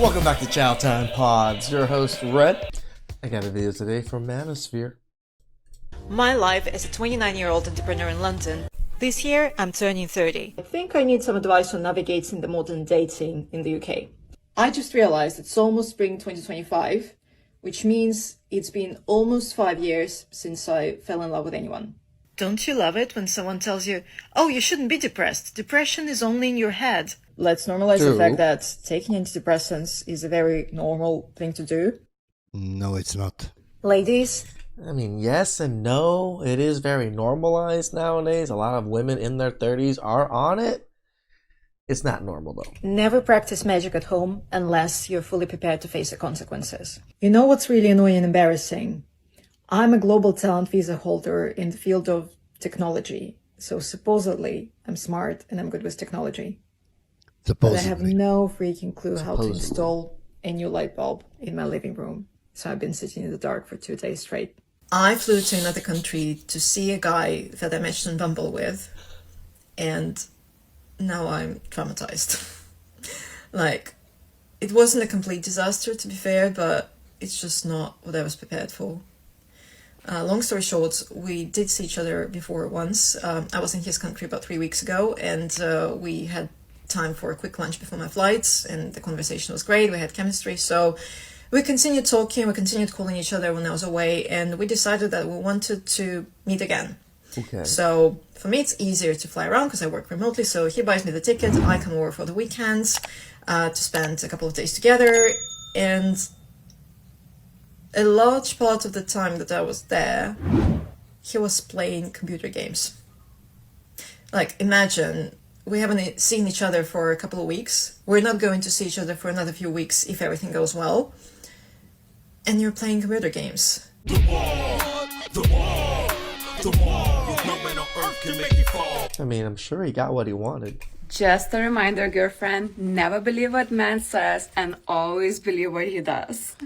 Welcome back to Chow Time Pods. Your host, Red. I got a video today from Manosphere. My life as a 29-year-old entrepreneur in London. This year, I'm turning 30. I think I need some advice on navigating the modern dating in the UK. I just realized it's almost spring 2025, which means it's been almost 5 years since I fell in love with anyone. Don't you love it when someone tells you, oh, you shouldn't be depressed. Depression is only in your head. Let's normalize True. the fact that taking antidepressants is a very normal thing to do. No, it's not. Ladies, I mean, yes and no. It is very normalized nowadays. A lot of women in their 30s are on it. It's not normal, though. never practice magic at home unless you're fully prepared to face the consequences. You know what's really annoying and embarrassing? I'm a global talent visa holder in the field of technology. So supposedly I'm smart and I'm good with technology. But I have Supposedly. no freaking clue how to Supposedly. install a new light bulb in my living room. So I've been sitting in the dark for 2 days straight. I flew to another country to see a guy that I matched on Bumble with. And now I'm traumatized. Like, it wasn't a complete disaster, to be fair, but it's just not what I was prepared for. Long story short, we did see each other before once. I was in his country about 3 weeks ago, and we had time for a quick lunch before my flights, and the conversation was great. We had chemistry, so we continued talking, we continued calling each other when I was away, and we decided that we wanted to meet again. Okay. So for me, it's easier to fly around because I work remotely. So he buys me the ticket. I come over for the weekends to spend a couple of days together. And a large part of the time that I was there, he was playing computer games. Like, imagine we haven't seen each other for a couple of weeks. We're not going to see each other for another few weeks if everything goes well. And you're playing computer games. I mean, I'm sure he got what he wanted. Just a reminder, girlfriend, never believe what man says and always believe what he does.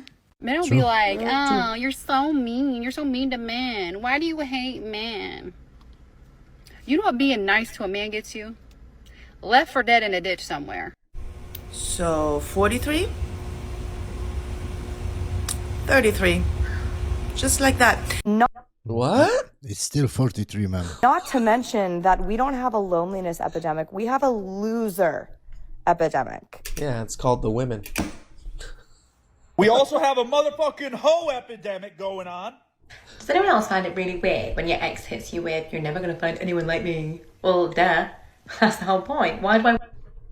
Men will be like, oh, you're so mean. You're so mean to men. Why do you hate men? You know what being nice to a man gets you? Left for dead in a ditch somewhere. So, 43? 33. Just like that. What? It's still 43, man. Not to mention that we don't have a loneliness epidemic. We have a loser epidemic. Yeah, it's called the women. We also have a motherfucking hoe epidemic going on. Does anyone else find it really weird when your ex hits you with, you're never going to find anyone like me? Well, duh. That's the whole point. Why do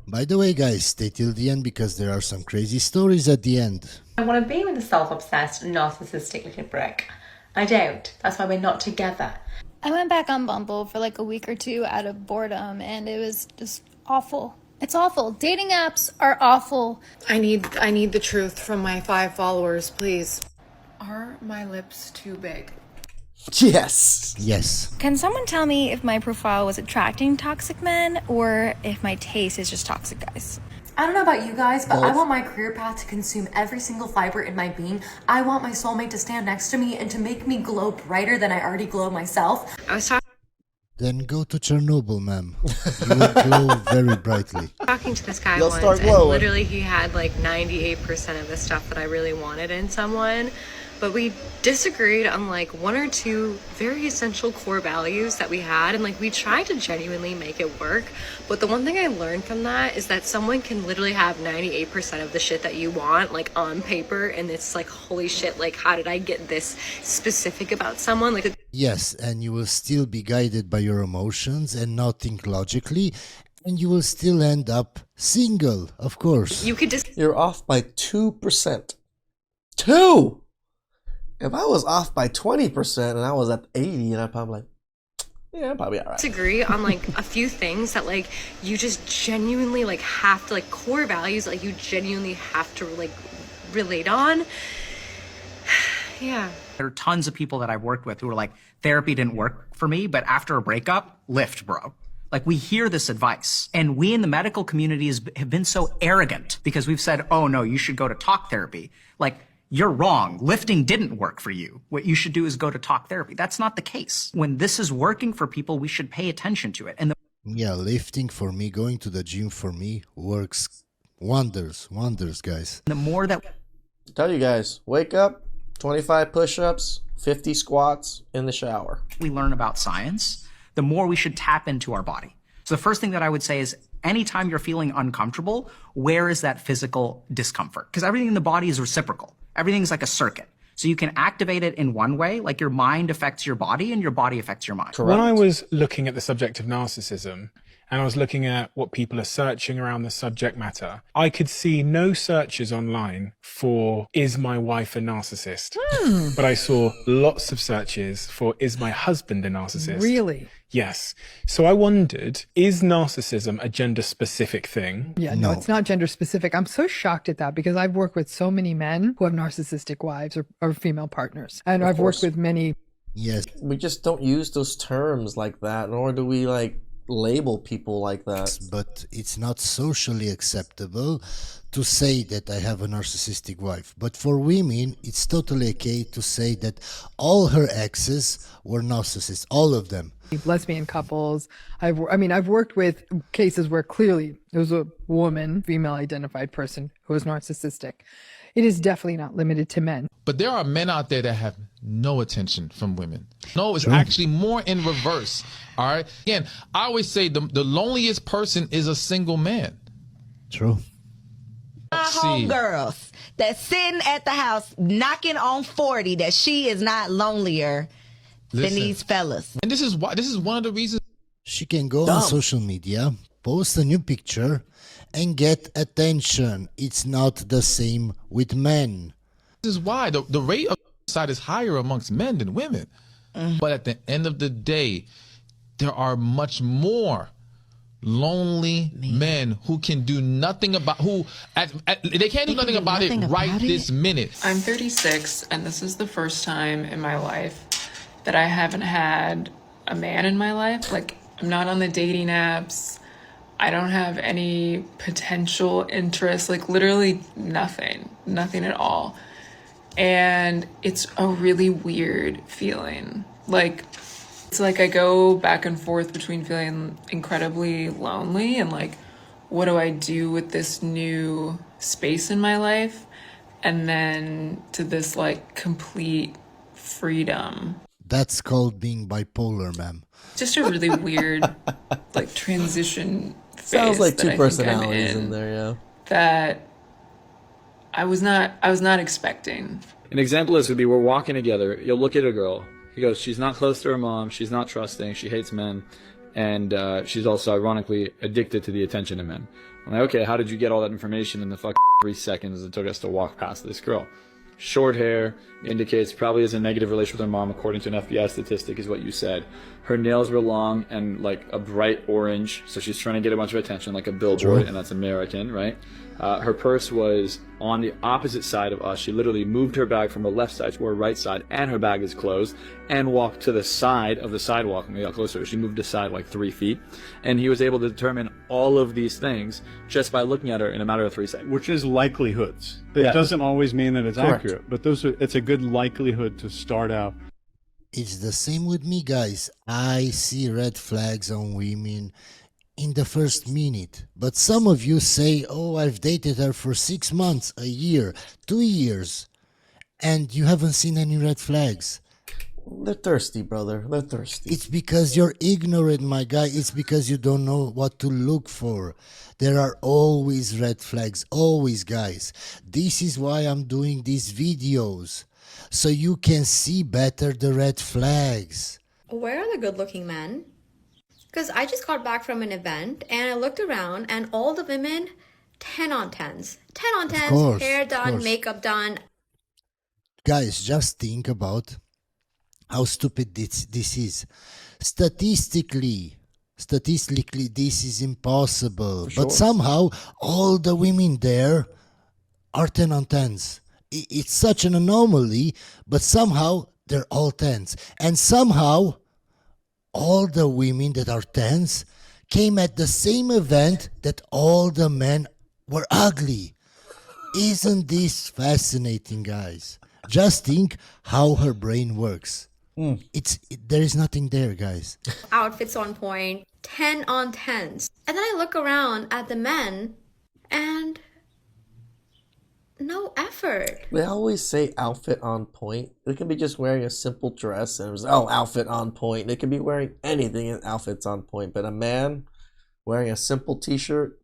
By the way, guys, stay till the end because there are some crazy stories at the end. I want to be with a self-obsessed, narcissistic little prick? I don't. That's why we're not together. I went back on Bumble for like a week or two out of boredom, and it was just awful. It's awful. Dating apps are awful. I need the truth from my 5 followers, please. Are my lips too big? Yes. Yes. Can someone tell me if my profile was attracting toxic men or if my taste is just toxic guys? I don't know about you guys, but I want my career path to consume every single fiber in my being. I want my soulmate to stand next to me and to make me glow brighter than I already glow myself. I was Then go to Chernobyl, ma'am. You will glow very brightly. talking to this guy You'll once, start and glowing. literally he had like 98% of the stuff that I really wanted in someone. But we disagreed on like 1 or 2 very essential core values that we had, and like we tried to genuinely make it work. But the one thing I learned from that is that someone can literally have 98% of the shit that you want like on paper, and it's like, holy shit, like how did I get this specific about someone? Like, Yes, and you will still be guided by your emotions and not think logically, and you will still end up single, of course. you could just You're off by 2%. 2! If I was off by 20% and I was at 80, and I'd probably like, yeah, I'm probably all right. disagree on like a few things that like you just genuinely like have to, like core values, like you genuinely have to like relate on. Yeah. There are tons of people that I've worked with who are like, therapy didn't work for me, but after a breakup, lift, bro. Like, we hear this advice, and we in the medical community have been so arrogant because we've said, oh no, you should go to talk therapy. Like, you're wrong. Lifting didn't work for you. What you should do is go to talk therapy. That's not the case. When this is working for people, we should pay attention to it. And Yeah, lifting for me, going to the gym for me works Wonders, guys. The more that Tell you guys, wake up, 25 push-ups, 50 squats in the shower. we learn about science, the more we should tap into our body. So the first thing that I would say is anytime you're feeling uncomfortable, where is that physical discomfort? Because everything in the body is reciprocal. Everything's like a circuit. So you can activate it in one way, like your mind affects your body and your body affects your mind. When I was looking at the subject of narcissism, and I was looking at what people are searching around the subject matter, I could see no searches online for, is my wife a narcissist? But I saw lots of searches for, is my husband a narcissist? Really? Yes. So I wondered, is narcissism a gender specific thing? Yeah, no, it's not gender specific. I'm so shocked at that because I've worked with so many men who have narcissistic wives or female partners. And I've worked with many. Yes. We just don't use those terms like that, nor do we like label people like that. But it's not socially acceptable to say that I have a narcissistic wife. But for women, it's totally okay to say that all her exes were narcissists, all of them. Lesbian couples. I've worked with cases where clearly there was a woman, female identified person who was narcissistic. It is definitely not limited to men. But there are men out there that have no attention from women. No, it's actually more in reverse. All right. Again, I always say the loneliest person is a single man. True. Homegirls that's sitting at the house knocking on 40 that she is not lonelier than these fellas. And this is one of the reasons she can go on social media, post a new picture, and get attention. It's not the same with men. This is why the rate of suicide is higher amongst men than women. But at the end of the day, there are much more lonely men who can do nothing about they can't do nothing about it right this minute. I'm 36 and this is the first time in my life that I haven't had a man in my life. Like, I'm not on the dating apps. I don't have any potential interest, like literally nothing at all. And it's a really weird feeling. Like, it's like I go back and forth between feeling incredibly lonely and like, what do I do with this new space in my life? And then to this like complete freedom. That's called being bipolar, ma'am. Just a really weird like transition phase. Sounds like that two I think personalities I'm in there, yeah. That I was not expecting. An example is would be we're walking together. You'll look at a girl. He goes, she's not close to her mom. She's not trusting. She hates men. And she's also ironically addicted to the attention of men. I'm like, okay, how did you get all that information in the fucking 3 seconds it took us to walk past this girl? Short hair indicates probably has a negative relationship with her mom, according to an FBI statistic, is what you said. Her nails were long and like a bright orange, so she's trying to get a bunch of attention, like a billboard, and that's American, right? Her purse was on the opposite side of us. She literally moved her bag from the left side to her right side, and her bag is closed, and walked to the side of the sidewalk. When we got closer, she moved aside like 3 feet, and he was able to determine all of these things just by looking at her in a matter of 3 seconds. Which is likelihoods. It doesn't always mean that it's Correct. accurate, but it's a good likelihood to start out. It's the same with me, guys. I see red flags on women in the first minute. But some of you say, oh, I've dated her for 6 months, a year, 2 years, and you haven't seen any red flags. They're thirsty, brother. They're thirsty. It's because you're ignorant, my guy. It's because you don't know what to look for. There are always red flags, always, guys. This is why I'm doing these videos, so you can see better the red flags. Where are the good-looking men? Because I just got back from an event and I looked around and all the women, 10 on 10s. 10 on 10s, course, hair done, course. makeup done. Guys, just think about how stupid this is. Statistically, this is impossible. For But sure. somehow, all the women there are 10 on 10s. It's such an anomaly, but somehow they're all 10s. And somehow, all the women that are 10s came at the same event that all the men were ugly. Isn't this fascinating, guys? Just think how her brain works. There is nothing there, guys. Outfits on point, 10 on 10s. And then I look around at the men and no effort. They always say outfit on point. They can be just wearing a simple dress and it was, oh, outfit on point. They can be wearing anything and outfits on point. But a man wearing a simple t-shirt,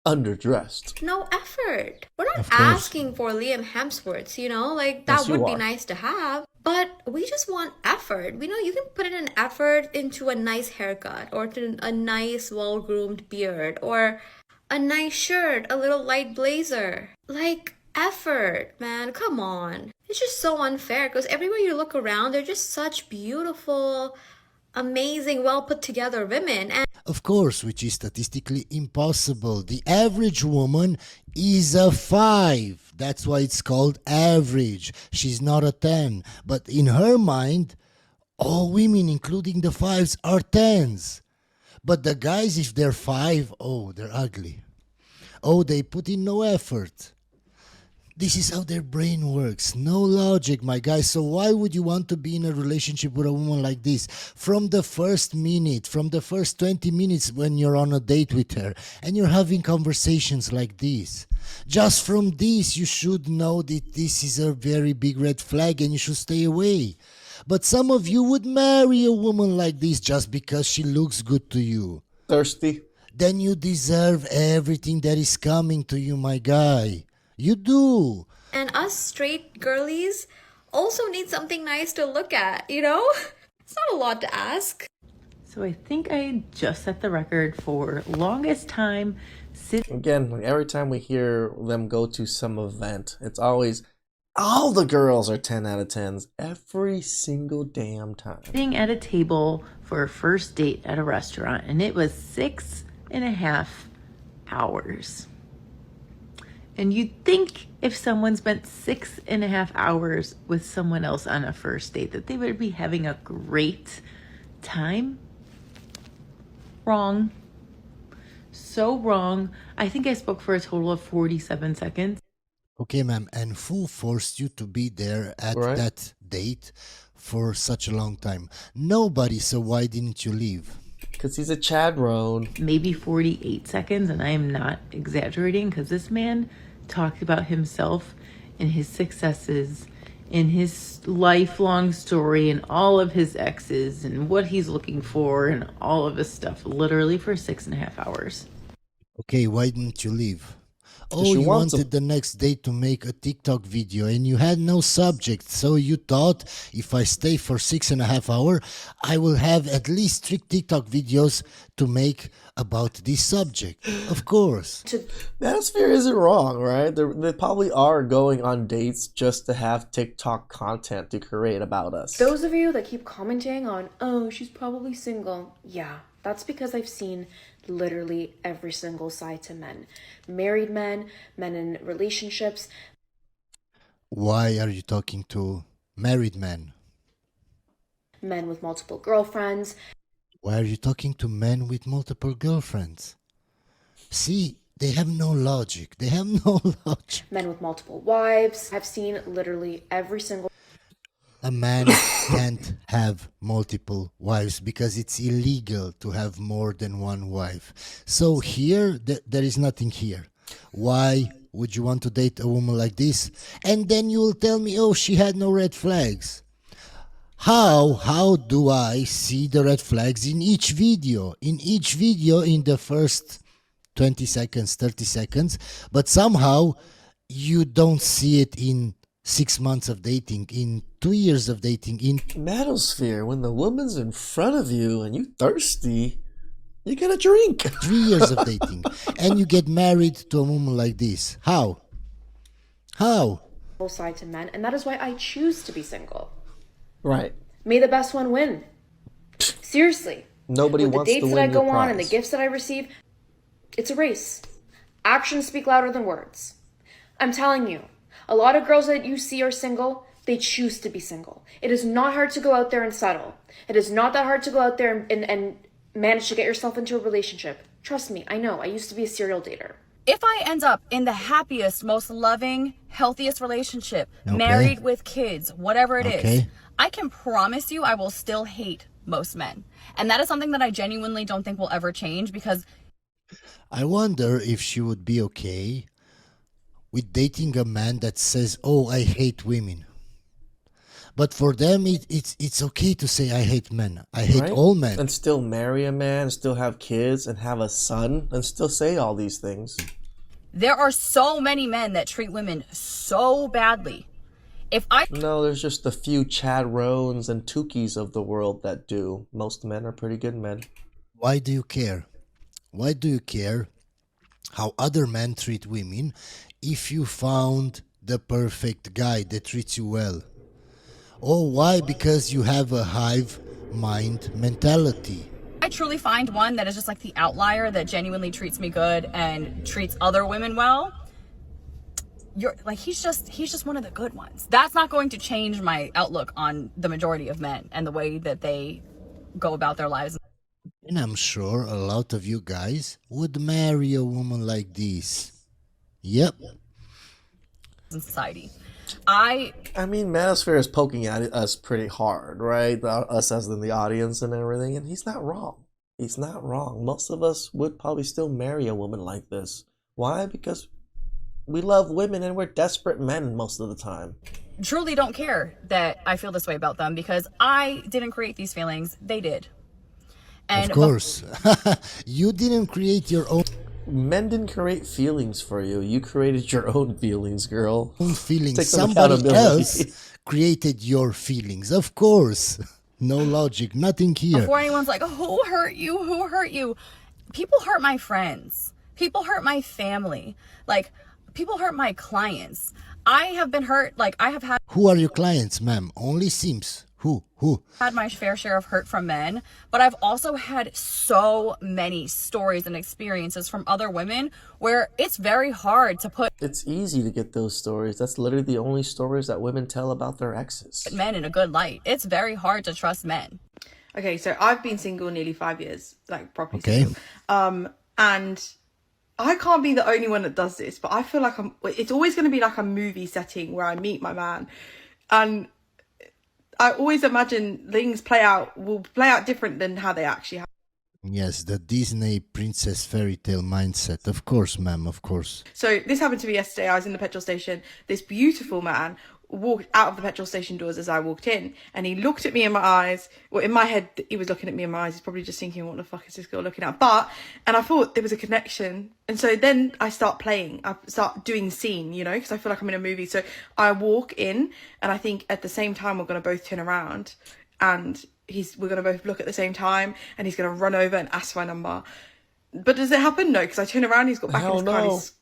underdressed. No effort. We're not Of course. asking for Liam Hemsworth's, you know, like that Yes, you would be are. nice to have. But we just want effort. We know you can put in an effort into a nice haircut or to a nice, well-groomed beard or a nice shirt, a little light blazer. Like, effort, man. Come on. It's just so unfair because everywhere you look around, they're just such beautiful, amazing, well put together women. And Of course, which is statistically impossible. The average woman is a 5. That's why it's called average. She's not a 10. But in her mind, all women, including the 5s, are 10s. But the guys, if they're 5, oh, they're ugly. Oh, they put in no effort. This is how their brain works. No logic, my guys. So why would you want to be in a relationship with a woman like this? From the first minute, from the first 20 minutes when you're on a date with her and you're having conversations like this. Just from this, you should know that this is a very big red flag and you should stay away. But some of you would marry a woman like this just because she looks good to you. Thirsty. Then you deserve everything that is coming to you, my guy. You do. And us straight girlies also need something nice to look at, you know? It's not a lot to ask. So I think I just set the record for longest time Again, like every time we hear them go to some event, it's always, all the girls are 10 out of 10s every single damn time. sitting at a table for a first date at a restaurant, and it was 6.5 hours. And you'd think if someone spent 6.5 hours with someone else on a first date that they would be having a great time. Wrong. So wrong. I think I spoke for a total of 47 seconds. Okay, ma'am, and who forced you to be there at Right. that date for such a long time? Nobody, so why didn't you leave? Because he's a Chadrone. Maybe 48 seconds, and I am not exaggerating because this man talked about himself and his successes and his lifelong story and all of his exes and what he's looking for and all of his stuff literally for 6.5 hours. Okay, why didn't you leave? Oh, she you wants wanted the next day to make a TikTok video and you had no subject. So you thought if I stay for 6.5 hours, I will have at least 3 TikTok videos to make about this subject. Of course. Manosphere isn't wrong, right? They probably are going on dates just to have TikTok content to create about us. Those of you that keep commenting on, oh, she's probably single. Yeah, that's because I've seen literally every single side to men. Married men, men in relationships. Why are you talking to married men? Men with multiple girlfriends. Why are you talking to men with multiple girlfriends? See, they have no logic. They have no logic. Men with multiple wives. I've seen literally every single... A man can't have multiple wives because it's illegal to have more than one wife. So here, there is nothing here. Why would you want to date a woman like this? And then you will tell me, oh, she had no red flags. How do I see the red flags in each video? In each video in the first 20 seconds, 30 seconds, but somehow you don't see it in 6 months of dating, in 2 years of dating, in Manosphere, when the woman's in front of you and you thirsty, you get a drink. 3 years of dating, and you get married to a woman like this. How? side to men, and that is why I choose to be single. Right. May the best one win. Seriously. Nobody With the wants to dates win that I your go on and the prize. gifts that I receive, it's a race. Actions speak louder than words. I'm telling you, a lot of girls that you see are single, they choose to be single. It is not hard to go out there and settle. It is not that hard to go out there and manage to get yourself into a relationship. Trust me, I know. I used to be a serial dater. If I end up in the happiest, most loving, healthiest relationship, Okay. married with kids, whatever it is, Okay. I can promise you I will still hate most men. And that is something that I genuinely don't think will ever change because I wonder if she would be okay with dating a man that says, "Oh, I hate women." But for them, it's okay to say, "I hate men. I hate Right? all men." And still marry a man, still have kids, and have a son, and still say all these things. There are so many men that treat women so badly. If I No, there's just a few Chad Rones and Tukis of the world that do. Most men are pretty good men. Why do you care? Why do you care how other men treat women if you found the perfect guy that treats you well? Oh, why? Because you have a hive mind mentality. truly find one that is just like the outlier that genuinely treats me good and treats other women well, you're like, he's just one of the good ones. That's not going to change my outlook on the majority of men and the way that they go about their lives. And I'm sure a lot of you guys would marry a woman like this. Yep. In society. I mean, Manosphere is poking at us pretty hard, right? Us as in the audience and everything, and he's not wrong. He's not wrong. Most of us would probably still marry a woman like this. Why? Because we love women and we're desperate men most of the time. Truly don't care that I feel this way about them because I didn't create these feelings. They did. And of course. You didn't create your own. Men didn't create feelings for you. You created your own feelings, girl. Own feelings. Take some Somebody accountability. else created your feelings. Of course. No logic. Nothing here. Before anyone's like, who hurt you? Who hurt you? People hurt my friends. People hurt my family. Like, people hurt my clients. I have been hurt. Like, I have had. Who are your clients, ma'am? Only Sims. Who? Had my fair share of hurt from men, but I've also had so many stories and experiences from other women where it's very hard to put. It's easy to get those stories. That's literally the only stories that women tell about their exes. Men in a good light. It's very hard to trust men. Okay, so I've been single nearly 5 years, like properly Okay. single. And I can't be the only one that does this, but I feel like it's always going to be like a movie setting where I meet my man. And I always imagine things will play out different than how they actually happen. Yes, the Disney princess fairy tale mindset. Of course, ma'am, of course. So this happened to me yesterday. I was in the petrol station. This beautiful man walked out of the petrol station doors as I walked in, and he looked at me in my eyes. Well, in my head, he was looking at me in my eyes. He's probably just thinking, what the fuck is this girl looking at? And I thought there was a connection. And so then I start playing. I start doing scene, because I feel like I'm in a movie. So I walk in, and I think at the same time, we're going to both turn around, and we're going to both look at the same time, and he's going to run over and ask my number. But does it happen? No, because I turn around, he's got back in his car, and he's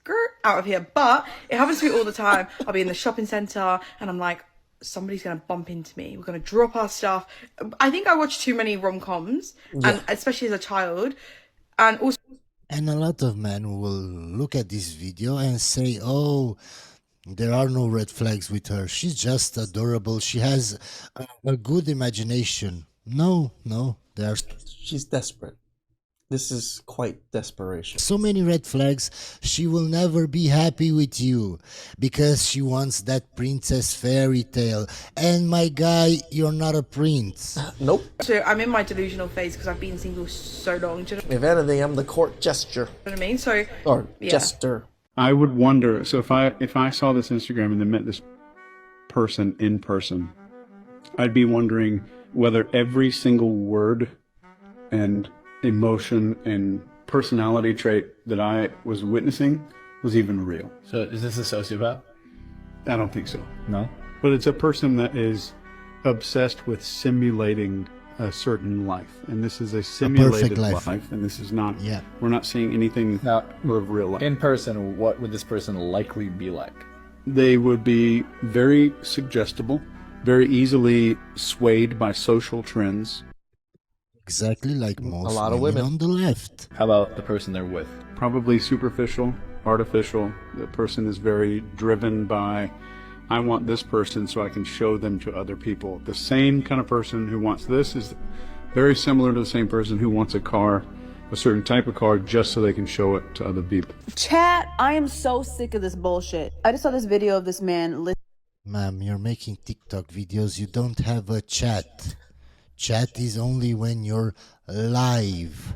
out of here. But it happens to me all the time. I'll be in the shopping centre, and I'm like, somebody's going to bump into me. We're going to drop our stuff. I think I watch too many rom-coms, and especially as a child. And also... And a lot of men will look at this video and say, oh, there are no red flags with her. She's just adorable. She has a good imagination. No, there are... She's desperate. This is quite desperation. So many red flags. She will never be happy with you because she wants that princess fairy tale. And my guy, you're not a prince. Nope. So I'm in my delusional phase because I've been single so long. Do you know If anything, I'm the court gesture. what I mean? So Or yeah. jester. I would wonder, so if I saw this Instagram and then met this person in person, I'd be wondering whether every single word and emotion and personality trait that I was witnessing was even real. So is this a sociopath? I don't think so. No? But it's a person that is obsessed with simulating a certain life. And this is a simulated life. and this is not, Yeah. we're not seeing anything Now, of real life. in person, what would this person likely be like? They would be very suggestible, very easily swayed by social trends. Exactly like most lot of women women. on the left. How about the person they're with? Probably superficial, artificial. The person is very driven by, I want this person so I can show them to other people. The same kind of person who wants this is very similar to the same person who wants a car, a certain type of car, just so they can show it to other people. Chat, I am so sick of this bullshit. I just saw this video of this man Ma'am, you're making TikTok videos. You don't have a chat. Chat is only when you're live.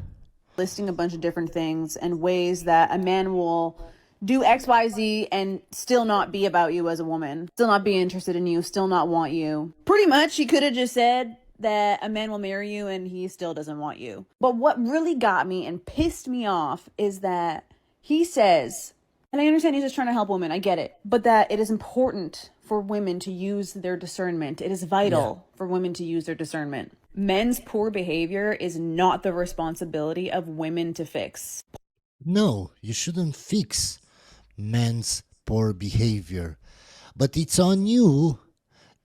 listing a bunch of different things and ways that a man will do XYZ and still not be about you as a woman, still not be interested in you, still not want you. Pretty much, he could have just said that a man will marry you and he still doesn't want you. But what really got me and pissed me off is that he says, and I understand he's just trying to help women, I get it, but that it is important for women to use their discernment. It is vital for women to use their discernment. Men's poor behavior is not the responsibility of women to fix. No, you shouldn't fix men's poor behavior. But it's on you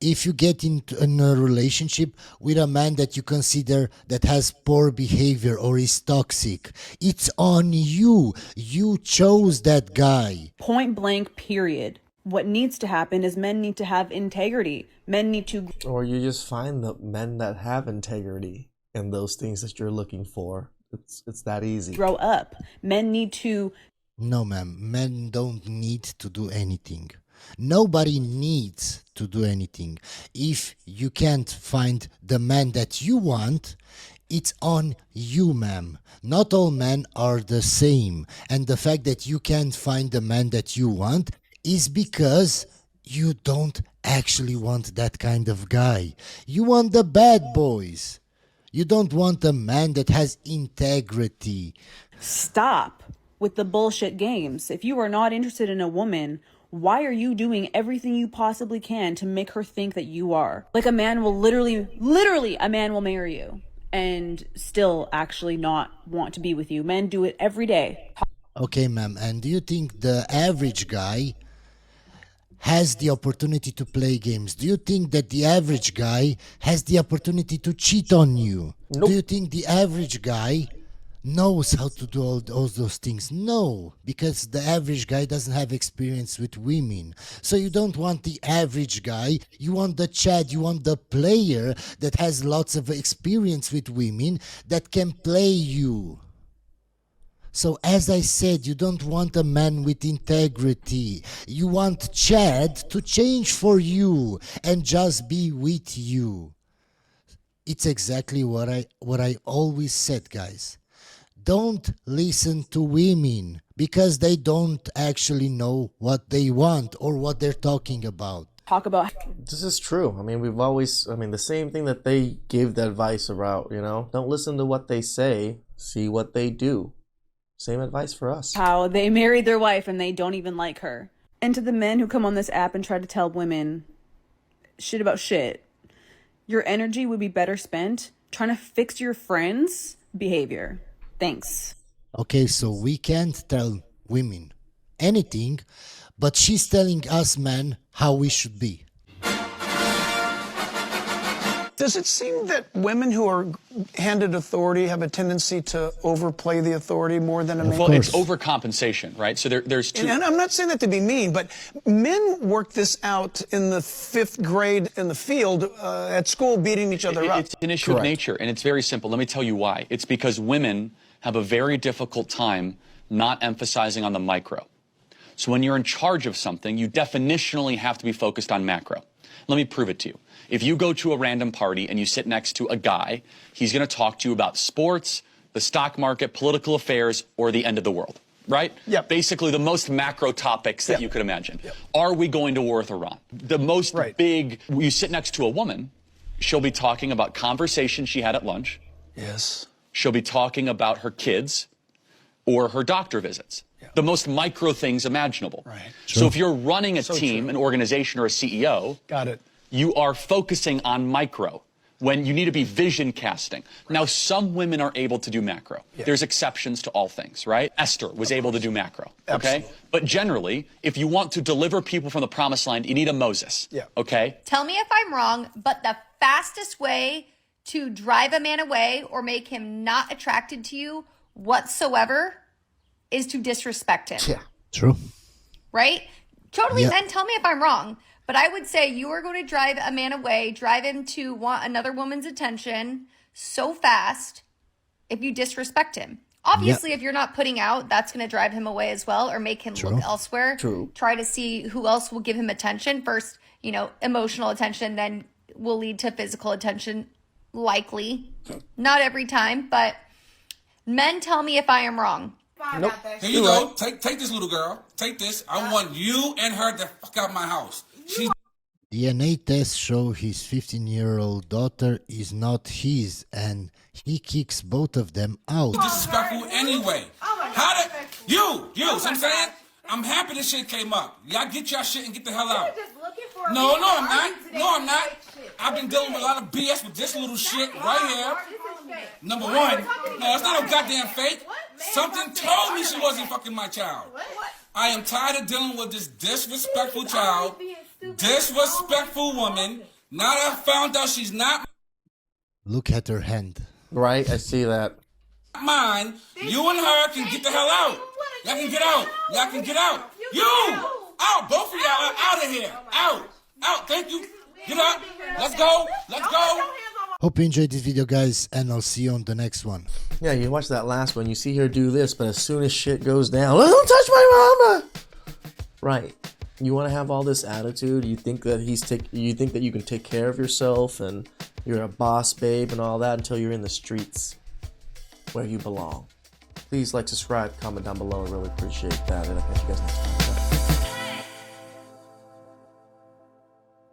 if you get into a relationship with a man that you consider that has poor behavior or is toxic. It's on you. You chose that guy. Point blank, period. What needs to happen is men need to have integrity. Men need to... Or you just find the men that have integrity and those things that you're looking for. It's that easy. grow up. Men need to... No, ma'am. Men don't need to do anything. Nobody needs to do anything. If you can't find the man that you want, it's on you, ma'am. Not all men are the same. And the fact that you can't find the man that you want is because you don't actually want that kind of guy. You want the bad boys. You don't want a man that has integrity. Stop with the bullshit games. If you are not interested in a woman, why are you doing everything you possibly can to make her think that you are? Like, a man will literally a man will marry you and still actually not want to be with you. Men do it every day. Okay, ma'am. And do you think the average guy has the opportunity to play games? Do you think that the average guy has the opportunity to cheat on you? Nope. Do you think the average guy knows how to do all those things? No, because the average guy doesn't have experience with women. So you don't want the average guy, you want the Chad, you want the player that has lots of experience with women that can play you. So as I said, you don't want a man with integrity. You want Chad to change for you and just be with you. It's exactly what I always said, guys. Don't listen to women because they don't actually know what they want or what they're talking about. Talk about... This is true. I mean, the same thing that they give the advice about, don't listen to what they say, see what they do. Same advice for us. How they married their wife and they don't even like her. And to the men who come on this app and try to tell women shit about shit, your energy would be better spent trying to fix your friends' behavior. Thanks. Okay, so we can't tell women anything, but she's telling us men how we should be. Does it seem that women who are handed authority have a tendency to overplay the authority more than a man? Well, it's overcompensation, right? So there's two. And I'm not saying that to be mean, but men work this out in the 5th grade in the field at school, beating each other up. It's an issue of nature, and it's very simple. Let me tell you why. It's because women have a very difficult time not emphasizing on the micro. So when you're in charge of something, you definitionally have to be focused on macro. Let me prove it to you. If you go to a random party and you sit next to a guy, he's going to talk to you about sports, the stock market, political affairs, or the end of the world, right? Yeah. Basically the most macro topics that you could imagine. Are we going to war with Iran? The most big, you sit next to a woman, she'll be talking about conversations she had at lunch. Yes. She'll be talking about her kids or her doctor visits. The most micro things imaginable. Right. So if you're running a team, an organization, or a CEO, got it. You are focusing on micro when you need to be vision casting. Now, some women are able to do macro. There's exceptions to all things, right? Esther was able to do macro, okay? But generally, if you want to deliver people from the promised land, you need a Moses, okay? Tell me if I'm wrong, but the fastest way to drive a man away or make him not attracted to you whatsoever is to disrespect him. Yeah, true. Right? Totally, Yeah. men, tell me if I'm wrong. But I would say you are going to drive a man away, drive him to want another woman's attention so fast if you disrespect him. Obviously, if you're not putting out, that's going to drive him away as well or make him look elsewhere. True. Try to see who else will give him attention. First, emotional attention, then will lead to physical attention, likely. Not every time, but men, tell me if I am wrong. Nope. Here you You're go. right. Take this little girl. Take this. I want you and her to fuck out my house. She's DNA tests show his 15-year-old daughter is not his, and he kicks both of them out. disrespectful anyway. How did you? So I'm saying, I'm happy this shit came up. Y'all get y'all shit and get the hell out. No, I'm not. No, I'm not. I've been dealing with a lot of BS with this little shit right here. Number one, no, it's not a goddamn fake. Something told me she wasn't fucking my child. I am tired of dealing with this disrespectful child, disrespectful woman. Now that I found out she's not Look at her hand. Right, I see that. mine, you and her can get the hell out. Y'all can get out. Y'all can get out. You! Out! Both of y'all are out of here. Out! Out! Thank you. Get up. Let's go. Let's go. Hope you enjoyed this video, guys, and I'll see you on the next one. Yeah, you watch that last one, you see her do this, but as soon as shit goes down, don't touch my mama! Right. You want to have all this attitude, you think that you think that you can take care of yourself and you're a boss babe and all that until you're in the streets where you belong. Please like, subscribe, comment down below. I really appreciate that, and I'll catch you guys next time.